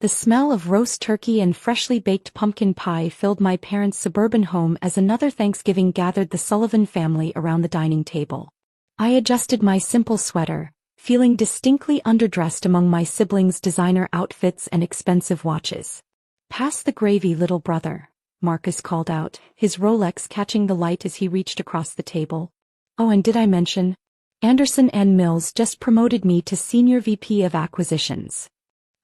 The smell of roast turkey and freshly baked pumpkin pie filled my parents' suburban home as another Thanksgiving gathered the Sullivan family around the dining table. I adjusted my simple sweater, feeling distinctly underdressed among my siblings' designer outfits and expensive watches. "Pass the gravy, little brother," Marcus called out, his Rolex catching the light as he reached across the table. "Oh, and did I mention? Anderson and Mills just promoted me to Senior VP of Acquisitions."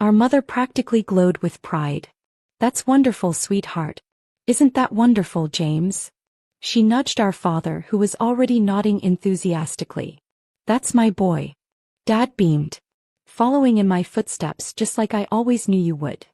Our mother practically glowed with pride. "That's wonderful, sweetheart. Isn't that wonderful, James?" She nudged our father, who was already nodding enthusiastically. "That's my boy." Dad beamed. "Following in my footsteps just like I always knew you would."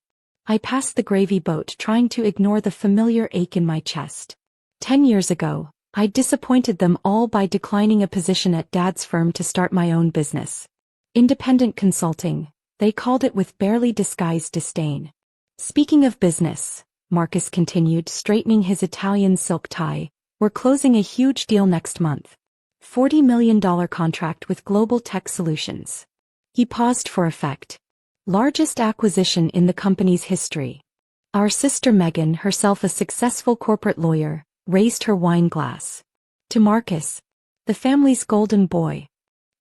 I passed the gravy boat, trying to ignore the familiar ache in my chest. 10 years ago, I disappointed them all by declining a position at Dad's firm to start my own business. Independent consulting, they called it with barely disguised disdain. "Speaking of business," Marcus continued, straightening his Italian silk tie, "we're closing a huge deal next month. $40 million contract with Global Tech Solutions." He paused for effect. "Largest acquisition in the company's history." Our sister Megan, herself a successful corporate lawyer, raised her wine glass. To Marcus, the family's golden boy.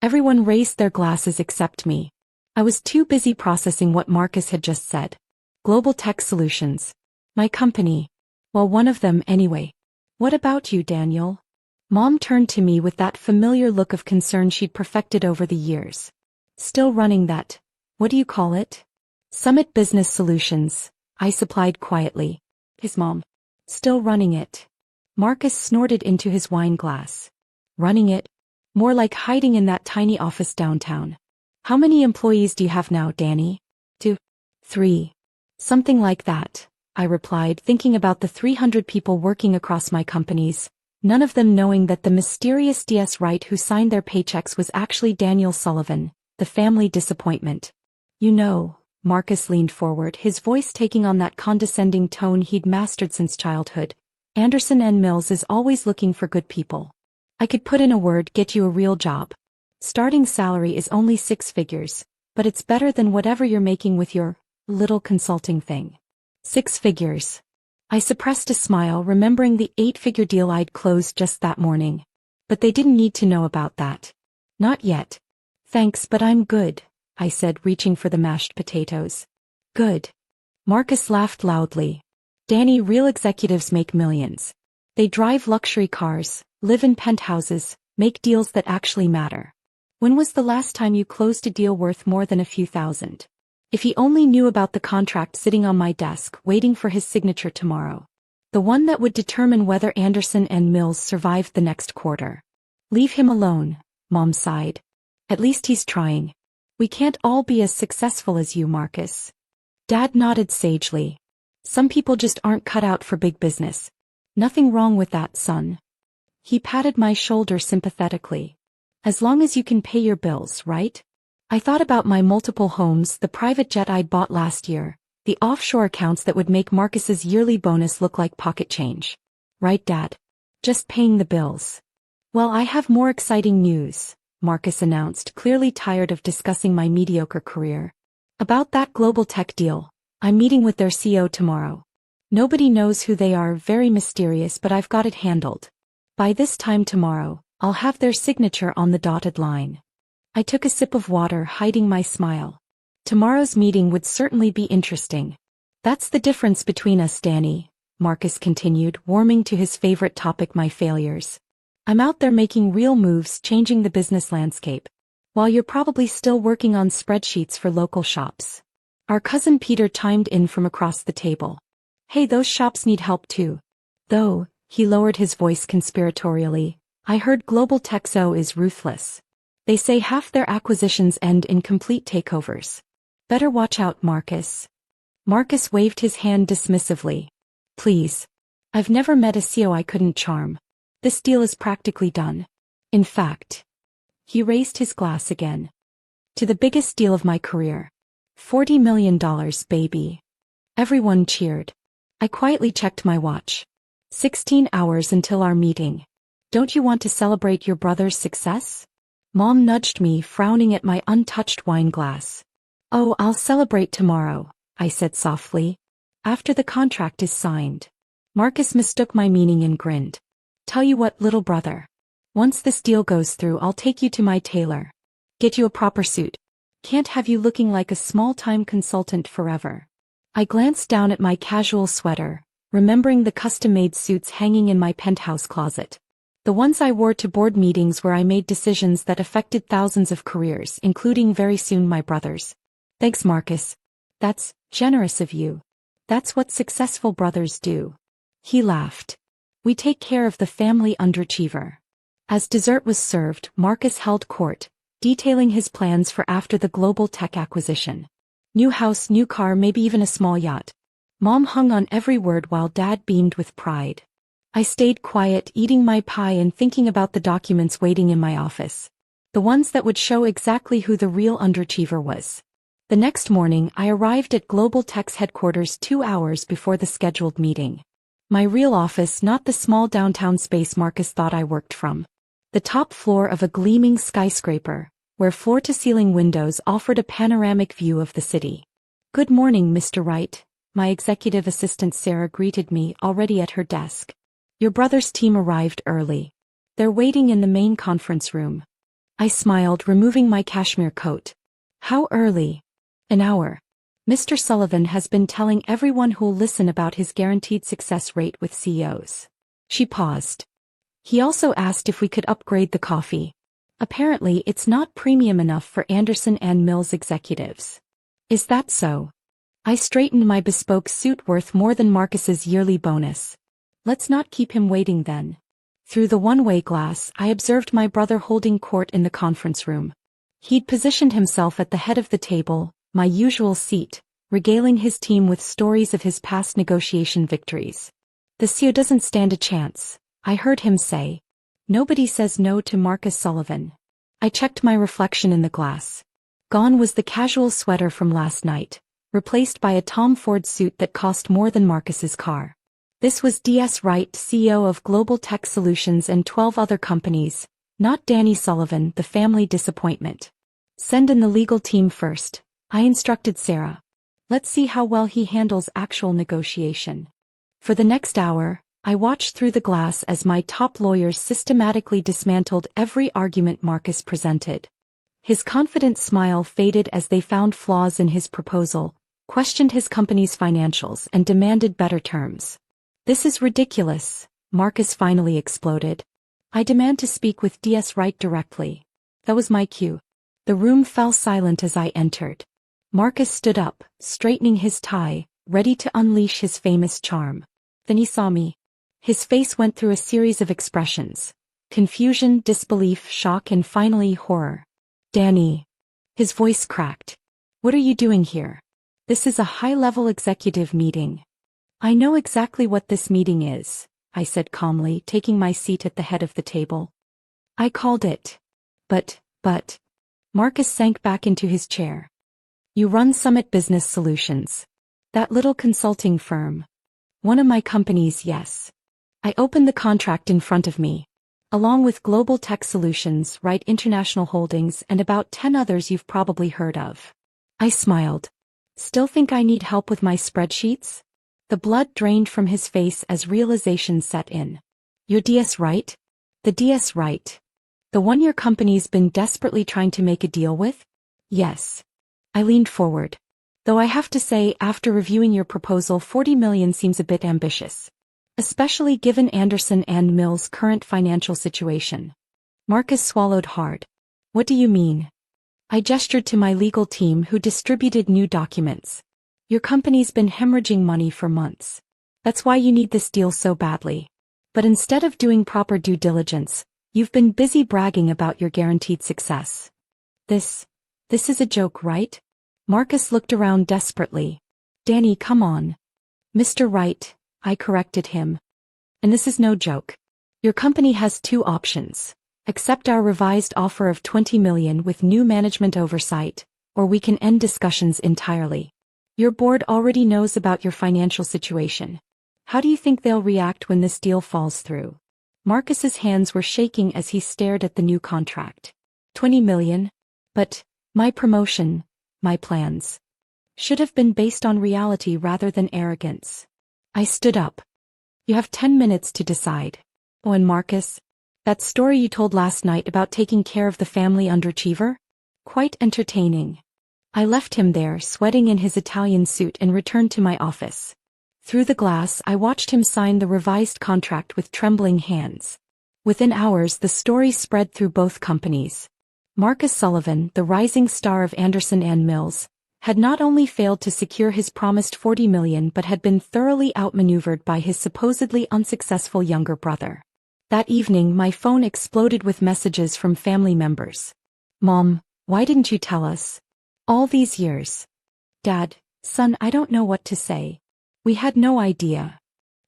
Everyone raised their glasses except me. I was too busy processing what Marcus had just said. Global Tech Solutions. My company. Well, one of them anyway. "What about you, Daniel?" Mom turned to me with that familiar look of concern she'd perfected over the years. "Still running that, what do you call it?" "Summit Business Solutions," I supplied quietly. His mom. "Still running it." Marcus snorted into his wine glass. "Running it? More like hiding in that tiny office downtown. How many employees do you have now, Danny?" 2. 3. Something like that, I replied, thinking about the 300 people working across my companies, none of them knowing that the mysterious DS Wright who signed their paychecks was actually Daniel Sullivan, the family disappointment. "You know," Marcus leaned forward, his voice taking on that condescending tone he'd mastered since childhood, "Anderson and Mills is always looking for good people. I could put in a word, get you a real job. Starting salary is only 6 figures, but it's better than whatever you're making with your little consulting thing." 6 figures. I suppressed a smile, remembering the 8-figure deal I'd closed just that morning. But they didn't need to know about that. "Not yet. Thanks, but I'm good," I said, reaching for the mashed potatoes. "Good." Marcus laughed loudly. "Danny, real executives make millions. They drive luxury cars, live in penthouses, make deals that actually matter. When was the last time you closed a deal worth more than a few thousand?" If he only knew about the contract sitting on my desk, waiting for his signature tomorrow. The one that would determine whether Anderson and Mills survived the next quarter. "Leave him alone," Mom sighed. "At least he's trying. We can't all be as successful as you, Marcus." Dad nodded sagely. "Some people just aren't cut out for big business. Nothing wrong with that, son." He patted my shoulder sympathetically. "As long as you can pay your bills, right?" I thought about my multiple homes, the private jet I'd bought last year, the offshore accounts that would make Marcus's yearly bonus look like pocket change. "Right, Dad? Just paying the bills." "Well, I have more exciting news," Marcus announced, clearly tired of discussing my mediocre career. "About that global tech deal. I'm meeting with their CEO tomorrow. Nobody knows who they are, very mysterious, but I've got it handled. By this time tomorrow, I'll have their signature on the dotted line." I took a sip of water, hiding my smile. Tomorrow's meeting would certainly be interesting. "That's the difference between us, Danny," Marcus continued, warming to his favorite topic, my failures. "I'm out there making real moves, changing the business landscape, while you're probably still working on spreadsheets for local shops." Our cousin Peter chimed in from across the table. "Hey, those shops need help too. Though," he lowered his voice conspiratorially, "I heard Global Texo is ruthless. They say half their acquisitions end in complete takeovers. Better watch out, Marcus." Marcus waved his hand dismissively. "Please. I've never met a CEO I couldn't charm. This deal is practically done. In fact." He raised his glass again. "To the biggest deal of my career. $40 million, baby." Everyone cheered. I quietly checked my watch. 16 hours until our meeting. "Don't you want to celebrate your brother's success?" Mom nudged me, frowning at my untouched wine glass. "Oh, I'll celebrate tomorrow," I said softly. After the contract is signed. Marcus mistook my meaning and grinned. Tell you what, little brother. Once this deal goes through, I'll take you to my tailor. Get you a proper suit. Can't have you looking like a small-time consultant forever. I glanced down at my casual sweater, remembering the custom-made suits hanging in my penthouse closet. The ones I wore to board meetings where I made decisions that affected thousands of careers, including very soon my brother's. Thanks, Marcus. That's generous of you. That's what successful brothers do. He laughed. We take care of the family underachiever. As dessert was served, Marcus held court, detailing his plans for after the global tech acquisition. New house, new car, maybe even a small yacht. Mom hung on every word while Dad beamed with pride. I stayed quiet, eating my pie and thinking about the documents waiting in my office. The ones that would show exactly who the real underachiever was. The next morning, I arrived at Global Tech's headquarters 2 hours before the scheduled meeting. My real office, not the small downtown space Marcus thought I worked from. The top floor of a gleaming skyscraper, where floor-to-ceiling windows offered a panoramic view of the city. Good morning, Mr. Wright. My executive assistant Sarah greeted me, already at her desk. Your brother's team arrived early. They're waiting in the main conference room. I smiled, removing my cashmere coat. How early? An hour. Mr. Sullivan has been telling everyone who'll listen about his guaranteed success rate with CEOs. She paused. He also asked if we could upgrade the coffee. Apparently it's not premium enough for Anderson and Mills executives. Is that so? I straightened my bespoke suit, worth more than Marcus's yearly bonus. Let's not keep him waiting then. Through the one-way glass, I observed my brother holding court in the conference room. He'd positioned himself at the head of the table, my usual seat, regaling his team with stories of his past negotiation victories. The CEO doesn't stand a chance, I heard him say. Nobody says no to Marcus Sullivan. I checked my reflection in the glass. Gone was the casual sweater from last night, replaced by a Tom Ford suit that cost more than Marcus's car. This was D.S. Wright, CEO of Global Tech Solutions and 12 other companies, not Danny Sullivan, the family disappointment. Send in the legal team first, I instructed Sarah. Let's see how well he handles actual negotiation. For the next hour, I watched through the glass as my top lawyers systematically dismantled every argument Marcus presented. His confident smile faded as they found flaws in his proposal, questioned his company's financials, and demanded better terms. This is ridiculous, Marcus finally exploded. I demand to speak with D.S. Wright directly. That was my cue. The room fell silent as I entered. Marcus stood up, straightening his tie, ready to unleash his famous charm. Then he saw me. His face went through a series of expressions. Confusion, disbelief, shock, and finally horror. Danny. His voice cracked. What are you doing here? This is a high-level executive meeting. I know exactly what this meeting is, I said calmly, taking my seat at the head of the table. I called it. But. Marcus sank back into his chair. You run Summit Business Solutions. That little consulting firm. One of my companies, yes. I opened the contract in front of me. Along with Global Tech Solutions, Wright International Holdings, and about 10 others you've probably heard of. I smiled. Still think I need help with my spreadsheets? The blood drained from his face as realization set in. You're D.S. Wright? The D.S. Wright. The one your company's been desperately trying to make a deal with? Yes. I leaned forward. Though I have to say, after reviewing your proposal, $40 million seems a bit ambitious. Especially given Anderson and Mills' current financial situation. Marcus swallowed hard. What do you mean? I gestured to my legal team, who distributed new documents. Your company's been hemorrhaging money for months. That's why you need this deal so badly. But instead of doing proper due diligence, you've been busy bragging about your guaranteed success. This is a joke, right? Marcus looked around desperately. Danny, come on. Mr. Wright, I corrected him. And this is no joke. Your company has 2 options. Accept our revised offer of $20 million with new management oversight, or we can end discussions entirely. Your board already knows about your financial situation. How do you think they'll react when this deal falls through? Marcus's hands were shaking as he stared at the new contract. $20 million? But my promotion, my plans. should have been based on reality rather than arrogance. I stood up. You have 10 minutes to decide. Oh, and Marcus? That story you told last night about taking care of the family underachiever? Quite entertaining. I left him there, sweating in his Italian suit, and returned to my office. Through the glass, I watched him sign the revised contract with trembling hands. Within hours, the story spread through both companies. Marcus Sullivan, the rising star of Anderson and Mills, had not only failed to secure his promised $40 million but had been thoroughly outmaneuvered by his supposedly unsuccessful younger brother. That evening, my phone exploded with messages from family members. Mom, why didn't you tell us? All these years. Dad, son, I don't know what to say. We had no idea.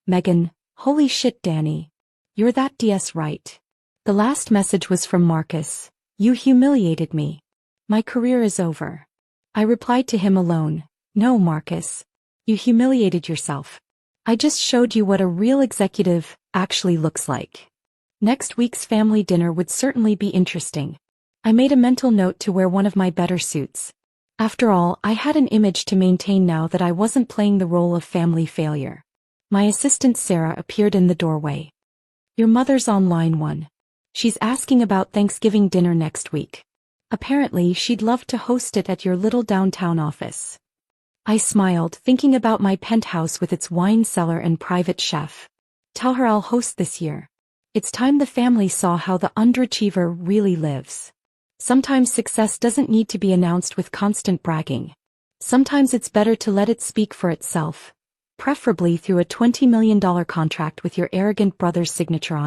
Megan, holy shit, Danny. You're that DS right. The last message was from Marcus. You humiliated me. My career is over. I replied to him alone. No, Marcus. You humiliated yourself. I just showed you what a real executive actually looks like. Next week's family dinner would certainly be interesting. I made a mental note to wear one of my better suits. After all, I had an image to maintain now that I wasn't playing the role of family failure. My assistant Sarah appeared in the doorway. Your mother's on line 1. She's asking about Thanksgiving dinner next week. Apparently, she'd love to host it at your little downtown office. I smiled, thinking about my penthouse with its wine cellar and private chef. Tell her I'll host this year. It's time the family saw how the underachiever really lives. Sometimes success doesn't need to be announced with constant bragging. Sometimes it's better to let it speak for itself, preferably through a $20 million contract with your arrogant brother's signature on it.